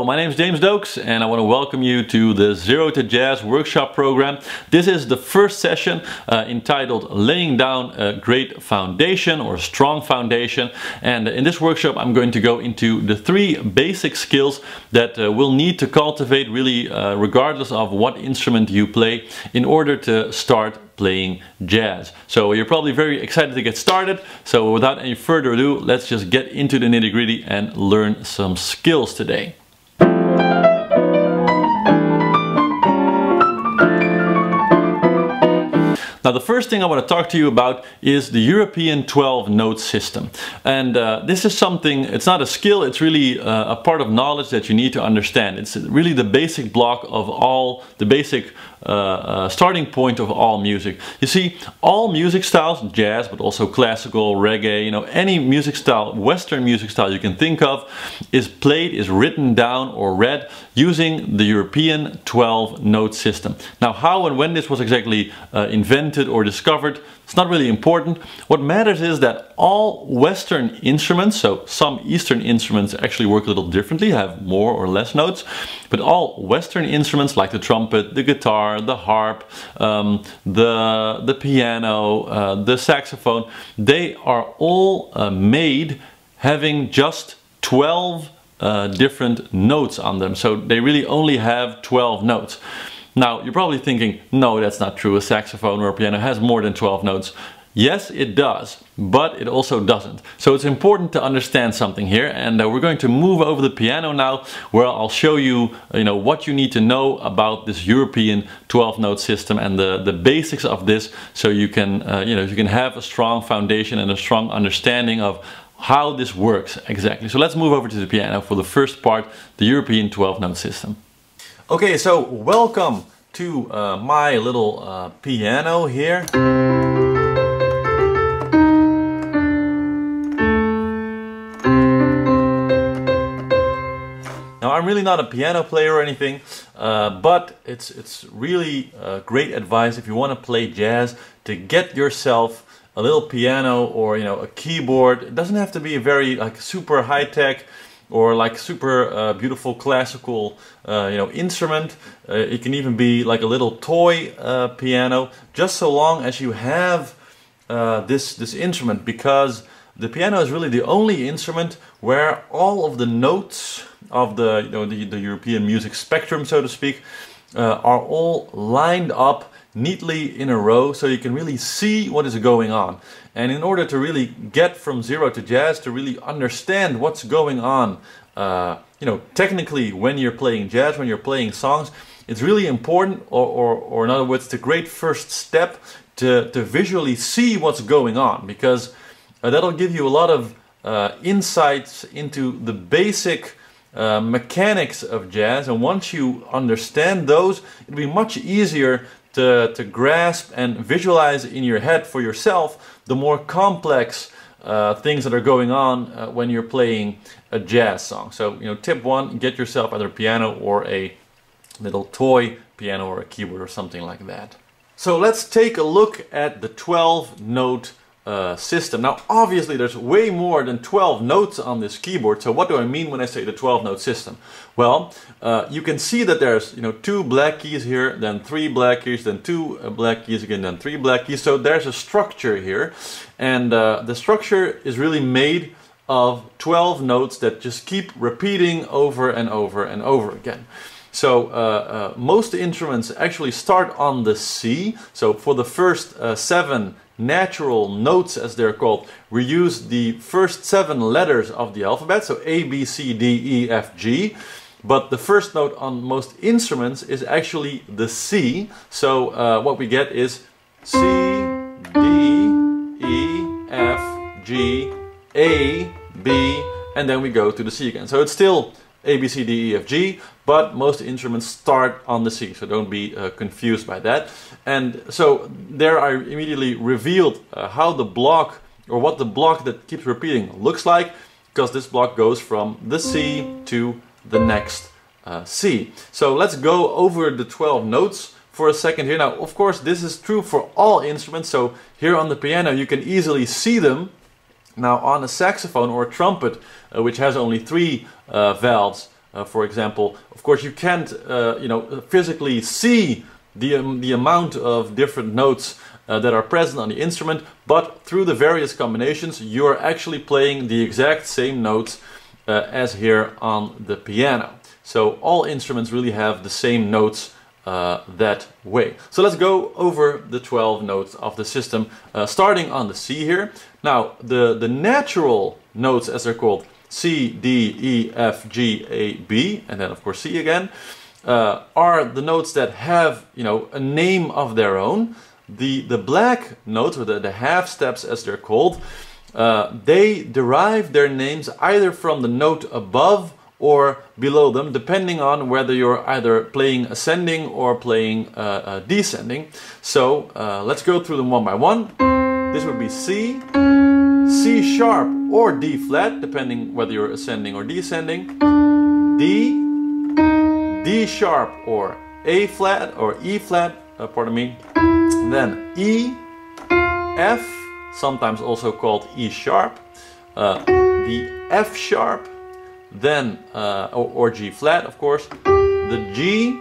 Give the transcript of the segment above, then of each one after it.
my name is James Dokes and I want to welcome you to the Zero to Jazz workshop program. This is the first session entitled Laying Down a Great Foundation or a Strong Foundation. And in this workshop I'm going to go into the three basic skills that we'll need to cultivate really regardless of what instrument you play in order to start playing jazz. So you're probably very excited to get started. So without any further ado, let's just get into the nitty-gritty and learn some skills today. Now the first thing I want to talk to you about is the European 12-note system. And this is something, it's not a skill, it's really a part of knowledge that you need to understand. It's really the basic block of all, the basic starting point of all music. You see, all music styles, jazz, but also classical, reggae, you know, any music style, Western music style you can think of, is played, is written down or read using the European 12-note system. Now how and when this was exactly invented or discovered, it's not really important. What matters is that all Western instruments, so some Eastern instruments actually work a little differently, have more or less notes, but all Western instruments like the trumpet, the guitar, the harp, the piano, the saxophone, they are all made having just 12 different notes on them. So they really only have 12 notes. Now you're probably thinking, no, that's not true. A saxophone or a piano has more than 12 notes. Yes, it does, but it also doesn't. So it's important to understand something here, and we're going to move over the piano now, where I'll show you, what you need to know about this European 12-note system and the basics of this, so you can, you can have a strong foundation and a strong understanding of how this works exactly. So let's move over to the piano for the first part, the European 12-note system. Okay, so welcome to my little piano here. Now I'm really not a piano player or anything, but it's really great advice if you want to play jazz to get yourself a little piano or a keyboard. It doesn't have to be a very super high-tech or super beautiful classical instrument. It can even be like a little toy piano, just so long as you have this instrument, because the piano is really the only instrument where all of the notes of the the European music spectrum, so to speak, are all lined up neatly in a row, so you can really see what is going on. And in order to really get from zero to jazz, to really understand what's going on, technically when you're playing jazz, when you're playing songs, it's really important, or in other words, it's a great first step to visually see what's going on, because that'll give you a lot of insights into the basic mechanics of jazz. And once you understand those, it'll be much easier to grasp and visualize in your head for yourself the more complex things that are going on when you're playing a jazz song. So, tip one, get yourself either a piano or a little toy piano or a keyboard or something like that. So let's take a look at the 12-note system. Now obviously there's way more than 12 notes on this keyboard. So what do I mean when I say the 12-note system? Well, you can see that there's two black keys here, then three black keys, then two black keys again, then three black keys. So there's a structure here, and the structure is really made of 12 notes that just keep repeating over and over and over again. So most instruments actually start on the C. So for the first 7 natural notes, as they're called, we use the first 7 letters of the alphabet, so A, B, C, D, E, F, G. But the first note on most instruments is actually the C. So what we get is C, D, E, F, G, A, B, and then we go to the C again. So it's still A, B, C, D, E, F, G, but most instruments start on the C, so don't be confused by that. And so there I immediately revealed how the block, or what the block that keeps repeating looks like, because this block goes from the C to the next C. So let's go over the 12 notes for a second here. Now, of course, this is true for all instruments, so here on the piano you can easily see them. Now on a saxophone or a trumpet, which has only 3 valves, for example. Of course, you can't, physically see the amount of different notes that are present on the instrument, but through the various combinations, you're actually playing the exact same notes as here on the piano. So all instruments really have the same notes that way. So let's go over the 12 notes of the system, starting on the C here. Now, the natural notes, as they're called, C, D, E, F, G, A, B, and then of course C again, are the notes that have, a name of their own. The black notes, or the half steps as they're called, they derive their names either from the note above or below them, depending on whether you're either playing ascending or playing descending. So let's go through them one by one. This would be C, C sharp or D flat, depending whether you're ascending or descending, D, D sharp or A flat or E flat, pardon me, then E, F, sometimes also called E sharp, the F sharp, then or G flat, of course, the G,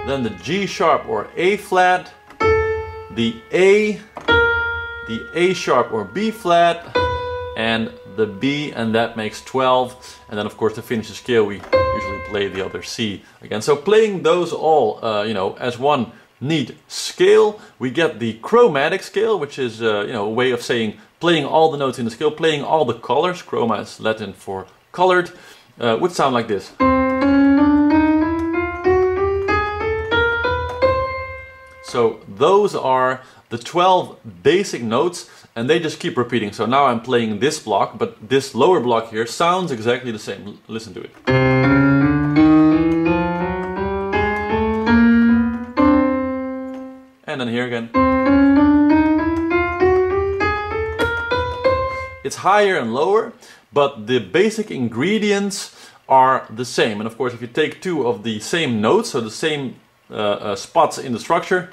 then the G sharp or A flat, the A sharp or B flat, and the B, and that makes 12. And then of course to finish the scale we usually play the other C again. So playing those all as one neat scale, we get the chromatic scale, which is a way of saying playing all the notes in the scale, playing all the colors. Chroma is Latin for colored, would sound like this. So those are the 12 basic notes, and they just keep repeating. So now I'm playing this block, but this lower block here sounds exactly the same. Listen to it. And then here again. It's higher and lower, but the basic ingredients are the same. And of course, if you take two of the same notes, so the same spots in the structure,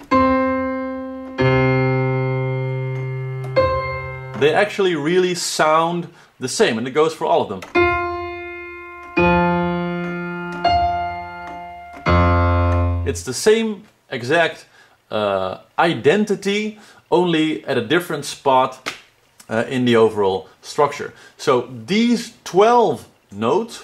they actually really sound the same, and it goes for all of them. It's the same exact identity, only at a different spot in the overall structure. So these 12 notes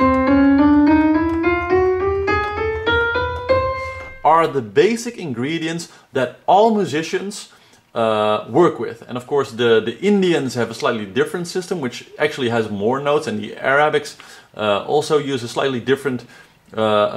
are the basic ingredients that all musicians work with. And of course the Indians have a slightly different system, which actually has more notes, and the Arabics also use a slightly different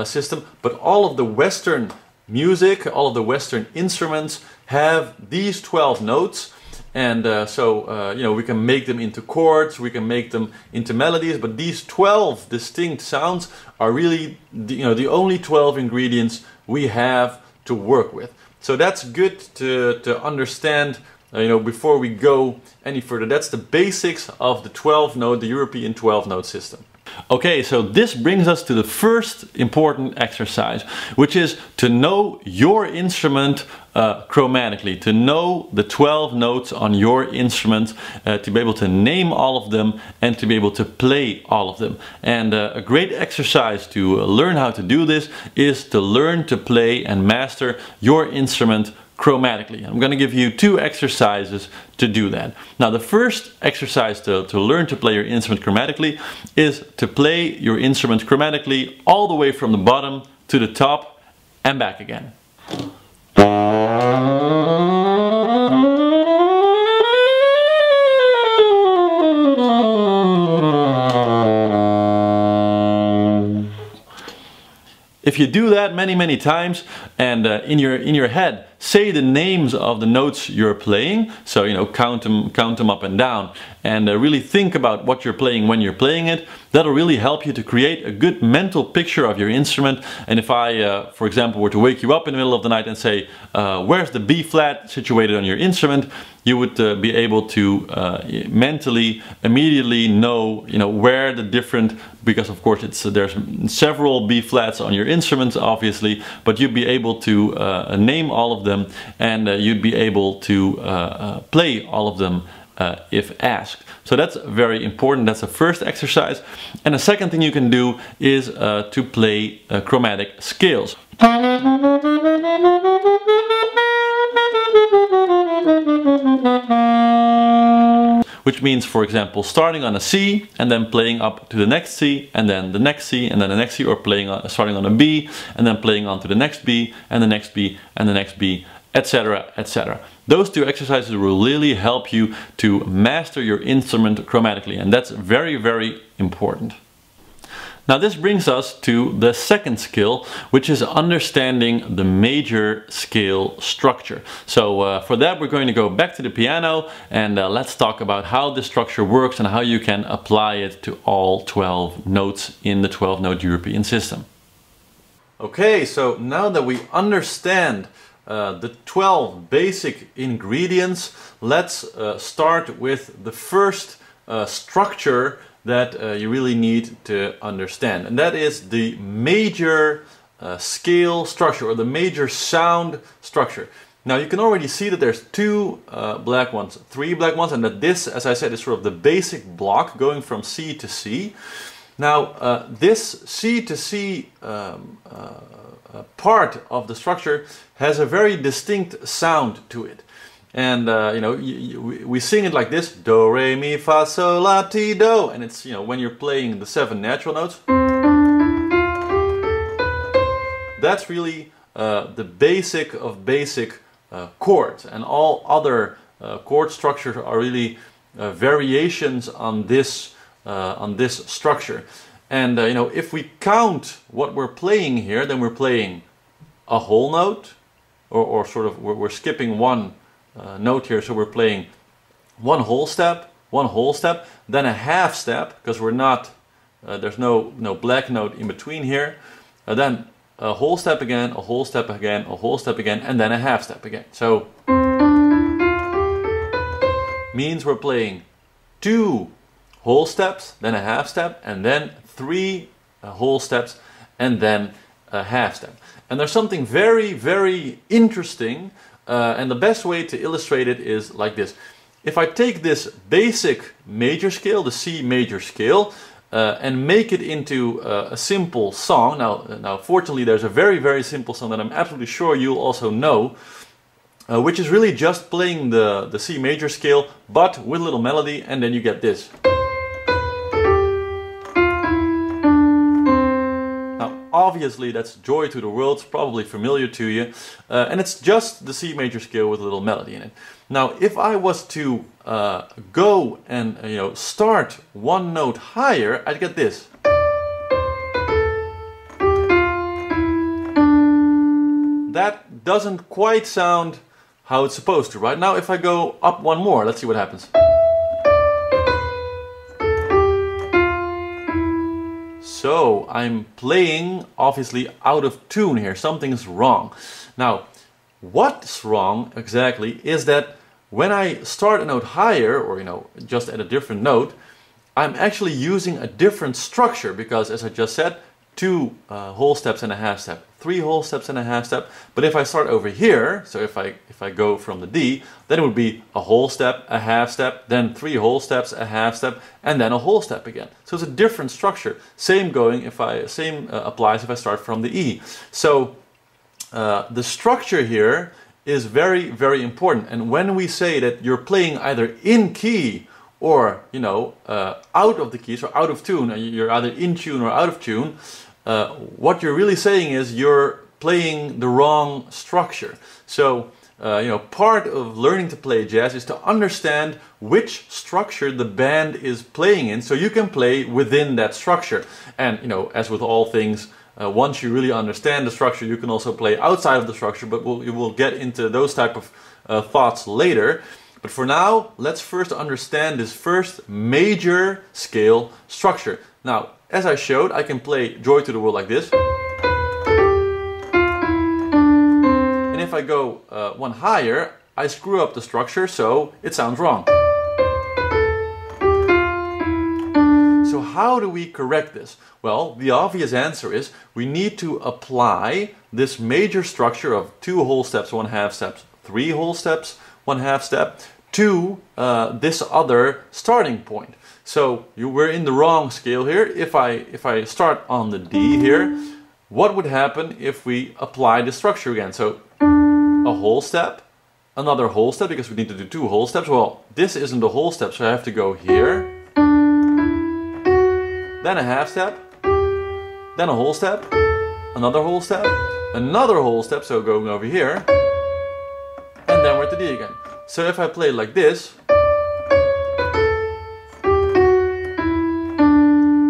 system. But all of the Western music, all of the Western instruments have these 12 notes. And we can make them into chords, we can make them into melodies, but these 12 distinct sounds are really the only 12 ingredients we have to work with. So that's good to understand, before we go any further. That's the basics of the 12-note, the European 12-note system. Okay, so this brings us to the first important exercise, which is to know your instrument chromatically, to know the 12 notes on your instrument, to be able to name all of them and to be able to play all of them. And a great exercise to learn how to do this is to learn to play and master your instrument chromatically. I'm going to give you two exercises to do that. Now, the first exercise to learn to play your instrument chromatically is to play your instrument chromatically all the way from the bottom to the top and back again. If you do that many times, and in your head say the names of the notes you're playing, so count them up and down, and really think about what you're playing when you're playing it, that'll really help you to create a good mental picture of your instrument. And if I, for example, were to wake you up in the middle of the night and say, where's the B flat situated on your instrument, you would be able to mentally immediately know, where the different, because of course there's several B flats on your instruments, obviously, but you'd be able to name all of them, and you'd be able to play all of them if asked. So that's very important. That's the first exercise. And the second thing you can do is to play chromatic scales. Which means, for example, starting on a C and then playing up to the next C and then the next C and then the next C, or playing on, starting on a B and then playing on to the next B and the next B and the next B, etc., etc. Those two exercises will really help you to master your instrument chromatically, and that's very, very important. Now this brings us to the second skill, which is understanding the major scale structure. So for that we're going to go back to the piano and let's talk about how this structure works and how you can apply it to all 12 notes in the 12-note European system. Okay, so now that we understand the 12 basic ingredients, let's start with the first structure that you really need to understand, and that is the major scale structure, or the major sound structure. Now you can already see that there's two black ones, three black ones, and that this, as I said, is sort of the basic block going from C to C. Now this C to C part of the structure has a very distinct sound to it. And you know, we sing it like this: do, re, mi, fa, sol, la, ti, do. And it's, you know, when you're playing the 7 natural notes, that's really the basic of basic chords. And all other chord structures are really variations on this structure. And you know, if we count what we're playing here, then we're playing a whole note, or sort of we're skipping one note here, so we're playing one whole step, then a half step, because we're not, there's no black note in between here, then a whole step again, a whole step again, a whole step again, and then a half step again. So means we're playing 2 whole steps, then a half step, and then 3 whole steps, and then a half step. And there's something very, very interesting. And the best way to illustrate it is like this. If I take this basic major scale, the C major scale, and make it into a simple song. Now fortunately there's a very, very simple song that I'm absolutely sure you'll also know, which is really just playing the C major scale, but with a little melody, and then you get this. Obviously that's Joy to the World, it's probably familiar to you, and it's just the C major scale with a little melody in it. Now if I was to go and start one note higher, I'd get this. That doesn't quite sound how it's supposed to, right? Now if I go up one more, let's see what happens. So I'm playing obviously out of tune here. Something's wrong. Now what's wrong exactly is that when I start a note higher, or just at a different note, I'm actually using a different structure, because as I just said, 2 whole steps and a half step, 3 whole steps and a half step. But if I start over here, so if I go from the D, then it would be a whole step, a half step, then 3 whole steps, a half step, and then a whole step again. So it's a different structure. Same applies if I start from the E. So the structure here is very, very important. And when we say that you're playing either in key or out of the keys, or out of tune, you're either in tune or out of tune, what you're really saying is you're playing the wrong structure. So part of learning to play jazz is to understand which structure the band is playing in, so you can play within that structure. And as with all things, once you really understand the structure, you can also play outside of the structure, but we will get into those type of thoughts later. But for now, let's first understand this first major scale structure. Now, as I showed, I can play Joy to the World like this. And if I go one higher, I screw up the structure, so it sounds wrong. So how do we correct this? Well, the obvious answer is we need to apply this major structure of 2 whole steps, 1 half steps, 3 whole steps, 1 half step, to this other starting point. So we're in the wrong scale here. If I start on the D here, what would happen if we apply the structure again? So a whole step, another whole step, because we need to do 2 whole steps. Well, this isn't a whole step, so I have to go here, then a half step, then a whole step, another whole step, another whole step, so going over here, and then we're at the D again. So if I play like this,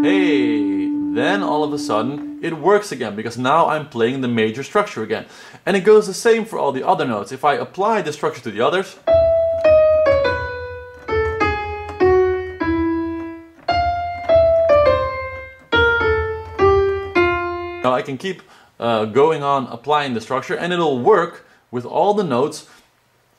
hey, then all of a sudden it works again, because now I'm playing the major structure again. And it goes the same for all the other notes. If I apply the structure to the others, now I can keep going on applying the structure, and it'll work with all the notes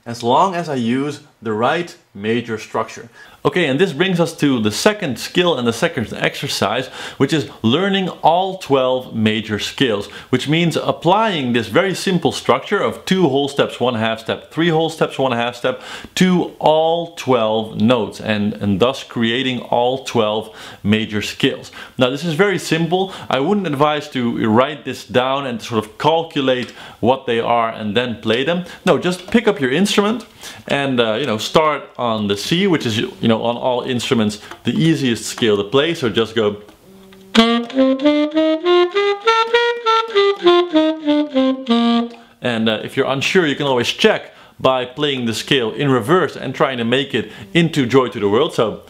as long as I use the right major structure. Okay, and this brings us to the second skill and the second exercise, which is learning all 12 major scales, which means applying this very simple structure of 2 whole steps, 1 half step, 3 whole steps, 1 half step to all 12 notes, and thus creating all 12 major scales. Now this is very simple. I wouldn't advise to write this down and sort of calculate what they are and then play them. No, just pick up your instrument and you know, start on the C, which is, you know, on all instruments the easiest scale to play. So just go, and if you're unsure, you can always check by playing the scale in reverse and trying to make it into Joy to the World. So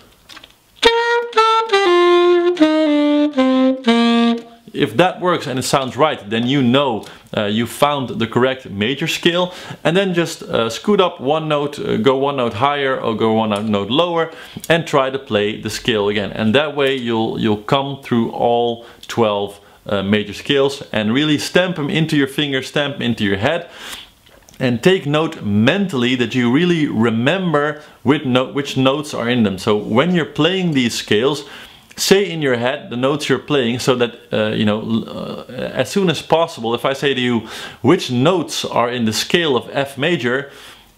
if that works and it sounds right, then you know you found the correct major scale, and then just scoot up 1 note, go 1 note higher or go 1 note lower, and try to play the scale again. And that way you'll come through all 12 major scales and really stamp them into your fingers, stamp them into your head. And take note mentally that you really remember which notes are in them. So when you're playing these scales, say in your head the notes you're playing, so that you know, as soon as possible, if I say to you which notes are in the scale of F major,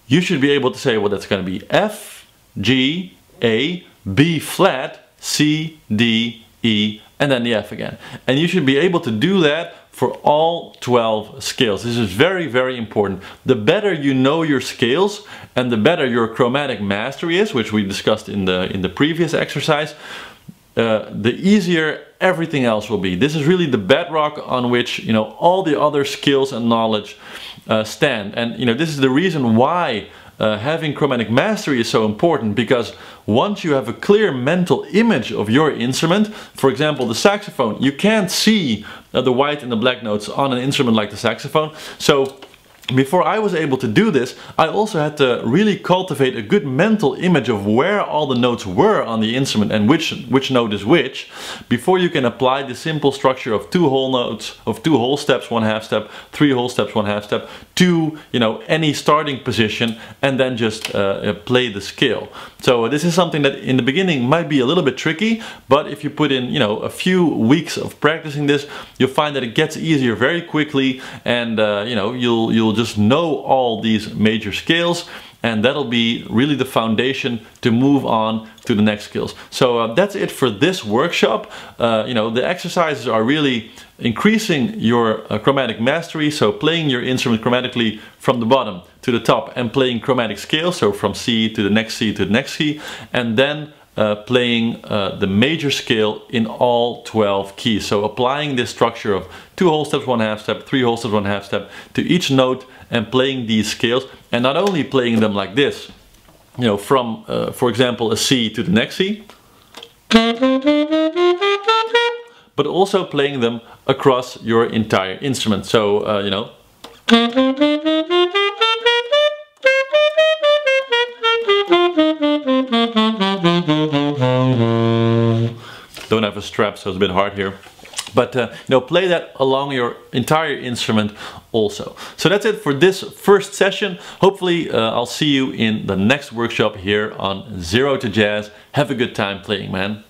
you should be able to say, well, that's going to be F, G, A, B flat, C, D, E, and then the F again. And you should be able to do that for all 12 scales. This is very, very important. The better you know your scales and the better your chromatic mastery is, which we discussed in the previous exercise, the easier everything else will be. This is really the bedrock on which, you know, all the other skills and knowledge stand. And you know, this is the reason why having chromatic mastery is so important, because once you have a clear mental image of your instrument, for example the saxophone, you can't see the white and the black notes on an instrument like the saxophone. So before I was able to do this, I also had to really cultivate a good mental image of where all the notes were on the instrument and which note is which, before you can apply the simple structure of 2 whole notes, of 2 whole steps, 1 half step, 3 whole steps, 1 half step, to, you know, any starting position, and then just play the scale. So this is something that in the beginning might be a little bit tricky, but if you put in, you know, a few weeks of practicing this, you'll find that it gets easier very quickly, and you know, you'll just know all these major scales, and that'll be really the foundation to move on to the next skills. So that's it for this workshop. You know, the exercises are really increasing your chromatic mastery, so playing your instrument chromatically from the bottom to the top and playing chromatic scales, so from C to the next C to the next C, and then playing the major scale in all 12 keys. So applying this structure of 2 whole steps, 1 half step, 3 whole steps, 1 half step to each note, and playing these scales, and not only playing them like this, you know, from for example a C to the next C, but also playing them across your entire instrument. So you know, don't have a strap, so it's a bit hard here. But you know, play that along your entire instrument also. So that's it for this first session. Hopefully I'll see you in the next workshop here on Zero to Jazz. Have a good time playing, man.